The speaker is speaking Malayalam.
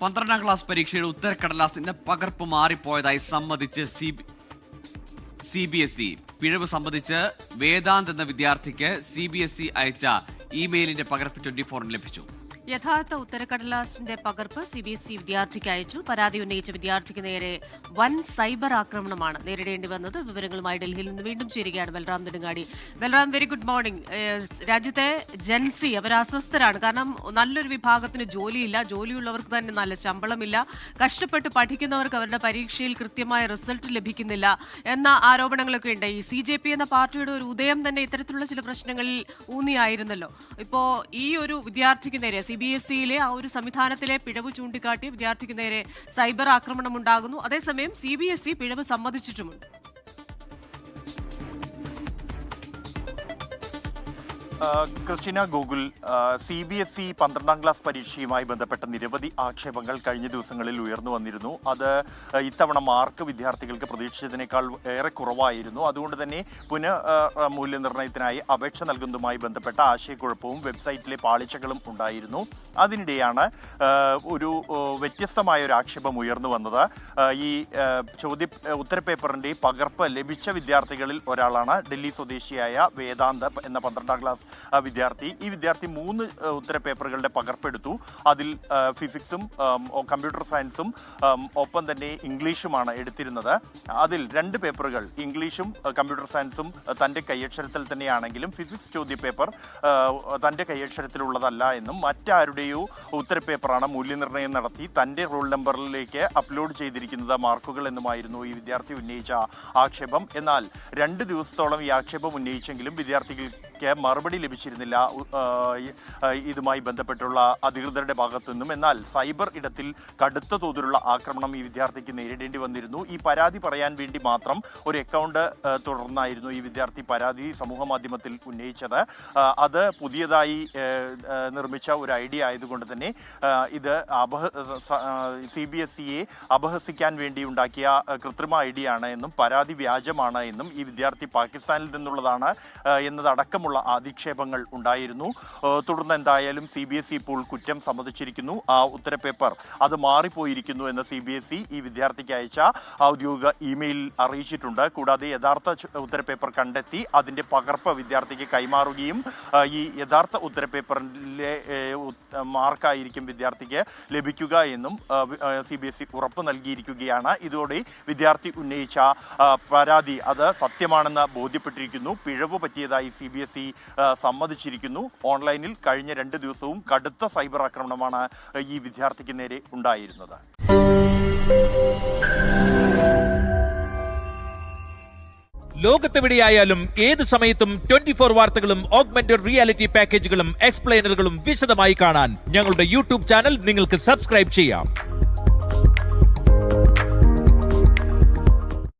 12ാം ക്ലാസ് പരീക്ഷയുടെ ഉത്തരക്കടലാസിന്റെ പകർപ്പ് മാറിപ്പോയതായി സമ്മതിച്ച് CBSE. പിഴവ് സംബന്ധിച്ച് വേദാന്ത് എന്ന വിദ്യാർത്ഥിക്ക് CBSE അയച്ച ഇമെയിലിന്റെ പകർപ്പ് 24 ലഭിച്ചു. യഥാർത്ഥ ഉത്തരക്കടലാസിന്റെ പകർപ്പ് CBSE വിദ്യാർത്ഥിക്ക് അയച്ചു. പരാതി ഉന്നയിച്ച വിദ്യാർത്ഥിക്ക് നേരെ വൻ സൈബർ ആക്രമണമാണ് നേരിടേണ്ടി വന്നത്. വിവരങ്ങളുമായി ഡൽഹിയിൽ നിന്ന് വീണ്ടും ചേരുകയാണ് Balram Nedungadi. Balram, very good morning. രാജ്യത്തെ ജൻസി അവർ അസ്വസ്ഥരാണ്. കാരണം നല്ലൊരു വിഭാഗത്തിന് ജോലിയില്ല, ജോലിയുള്ളവർക്ക് തന്നെ നല്ല ശമ്പളമില്ല, കഷ്ടപ്പെട്ട് പഠിക്കുന്നവർക്ക് അവരുടെ പരീക്ഷയിൽ കൃത്യമായ റിസൾട്ട് ലഭിക്കുന്നില്ല എന്ന ആരോപണങ്ങളൊക്കെ ഉണ്ട്. ഈ CJP എന്ന പാർട്ടിയുടെ ഒരു ഉദയം തന്നെ ഇത്തരത്തിലുള്ള ചില പ്രശ്നങ്ങളിൽ ഊന്നിയായിരുന്നല്ലോ. ഇപ്പോൾ ഈ ഒരു വിദ്യാർത്ഥിക്ക് നേരെ CBSE-യിലെ ആ ഒരു സംവിധാനത്തിലെ പിഴവ് ചൂണ്ടിക്കാട്ടി വിദ്യാർത്ഥിക്ക് നേരെ സൈബർ ആക്രമണം ഉണ്ടാകുന്നു. അതേസമയം CBSE പിഴവ് സമ്മതിച്ചിട്ടുമുണ്ട്. ക്രിസ്റ്റീന ഗൂഗിൾ, CBSE 12ാം ക്ലാസ് പരീക്ഷയുമായി ബന്ധപ്പെട്ട നിരവധി ആക്ഷേപങ്ങൾ കഴിഞ്ഞ ദിവസങ്ങളിൽ ഉയർന്നു വന്നിരുന്നു. അത് ഇത്തവണ മാർക്ക് വിദ്യാർത്ഥികൾക്ക് പ്രതീക്ഷിച്ചതിനേക്കാൾ ഏറെ കുറവായിരുന്നു. അതുകൊണ്ട് തന്നെ മൂല്യനിർണ്ണയത്തിനായി അപേക്ഷ നൽകുന്നതുമായി ബന്ധപ്പെട്ട ആശയക്കുഴപ്പവും വെബ്സൈറ്റിലെ പാളിച്ചകളും ഉണ്ടായിരുന്നു. അതിനിടെയാണ് ഒരു വ്യത്യസ്തമായ ഒരു ആക്ഷേപം ഉയർന്നു വന്നത്. ഈ ഉത്തരപേപ്പറിന്റെ പകർപ്പ് ലഭിച്ച വിദ്യാർത്ഥികളിൽ ഒരാളാണ് ഡൽഹി സ്വദേശിയായ വേദാന്ത് എന്ന 12ാം ക്ലാസ് വിദ്യാർത്ഥി. ഈ വിദ്യാർത്ഥി 3 ഉത്തരപേപ്പറുകളുടെ പകർപ്പെടുത്തു. അതിൽ ഫിസിക്സും കമ്പ്യൂട്ടർ സയൻസും ഒപ്പം തന്നെ ഇംഗ്ലീഷുമാണ് എടുത്തിരുന്നത്. അതിൽ 2 പേപ്പറുകൾ ഇംഗ്ലീഷും കമ്പ്യൂട്ടർ സയൻസും തൻ്റെ കൈയക്ഷരത്തിൽ തന്നെയാണെങ്കിലും ഫിസിക്സ് ചോദ്യപേപ്പർ തൻ്റെ കൈയക്ഷരത്തിലുള്ളതല്ല എന്നും മറ്റാരുടെയോ ഉത്തരപേപ്പറാണ് മൂല്യനിർണ്ണയം നടത്തി തൻ്റെ റോൾ നമ്പറിലേക്ക് അപ്ലോഡ് ചെയ്തിരിക്കുന്നത് മാർക്കുകൾ എന്നുമായിരുന്നു ഈ വിദ്യാർത്ഥി ഉന്നയിച്ച ആക്ഷേപം. എന്നാൽ 2 ദിവസത്തോളം ഈ ആക്ഷേപം ഉന്നയിച്ചെങ്കിലും വിദ്യാർത്ഥികൾക്ക് മറുപടി ലഭിച്ചിരുന്നില്ല ഇതുമായി ബന്ധപ്പെട്ടുള്ള അധികൃതരുടെ ഭാഗത്തു നിന്നും. എന്നാൽ സൈബർ ഇടത്തിൽ കടുത്ത തോതിലുള്ള ആക്രമണം ഈ വിദ്യാർത്ഥിക്ക് നേരിടേണ്ടി വന്നിരുന്നു. ഈ പരാതി പറയാൻ വേണ്ടി മാത്രം ഒരു അക്കൗണ്ട് തുടർന്നായിരുന്നു ഈ വിദ്യാർത്ഥി പരാതി സമൂഹ മാധ്യമത്തിൽ ഉന്നയിച്ചത്. അത് പുതിയതായി നിർമ്മിച്ച ഒരു ഐഡിയ ആയതുകൊണ്ട് തന്നെ ഇത് CBSE-യെ അപഹസിക്കാൻ വേണ്ടി ഉണ്ടാക്കിയ കൃത്രിമ ഐഡിയ ആണ് എന്നും പരാതി വ്യാജമാണ് എന്നും ഈ വിദ്യാർത്ഥി പാകിസ്ഥാനിൽ നിന്നുള്ളതാണ് എന്നതടക്കമുള്ള അധിക്ഷേപങ്ങൾ ഉണ്ടായിരുന്നു. തുടർന്ന് എന്തായാലും CBSE ഇപ്പോൾ കുറ്റം സമ്മതിച്ചിരിക്കുന്നു. ആ ഉത്തരപേപ്പർ അത് മാറിപ്പോയിരിക്കുന്നു എന്ന് CBSE ഈ വിദ്യാർത്ഥിക്ക് അയച്ച ഔദ്യോഗിക ഇമെയിൽ അറിയിച്ചിട്ടുണ്ട്. കൂടാതെ യഥാർത്ഥ ഉത്തരപേപ്പർ കണ്ടെത്തി അതിന്റെ പകർപ്പ് വിദ്യാർത്ഥിക്ക് കൈമാറുകയും ഈ യഥാർത്ഥ ഉത്തരപേപ്പറിലെ മാർക്കായിരിക്കും വിദ്യാർത്ഥിക്ക് ലഭിക്കുക എന്നും CBSE ഉറപ്പ് നൽകിയിരിക്കുകയാണ്. ഇതോടെ വിദ്യാർത്ഥി ഉന്നയിച്ച പരാതി അത് സത്യമാണെന്ന് ബോധ്യപ്പെട്ടിരിക്കുന്നു. പിഴവ് പറ്റിയതായി CBSE സമ്മതിച്ചിരിക്കുന്നു. ഓൺലൈനിൽ കഴിഞ്ഞ 2 ദിവസവും കടുത്ത സൈബർ ആക്രമണമാണ് ഈ വിദ്യാർത്ഥിക്ക് നേരെ ഉണ്ടായിരുന്നത്. ലോകത്തെവിടെയായാലും ഏത് സമയത്തും 24 വാർത്തകളും ഓഗ്മെന്റഡ് റിയാലിറ്റി പാക്കേജുകളും എക്സ്പ്ലെയിനറുകളും വിശദമായി കാണാൻ ഞങ്ങളുടെ YouTube ചാനൽ നിങ്ങൾക്ക് സബ്സ്ക്രൈബ് ചെയ്യാം.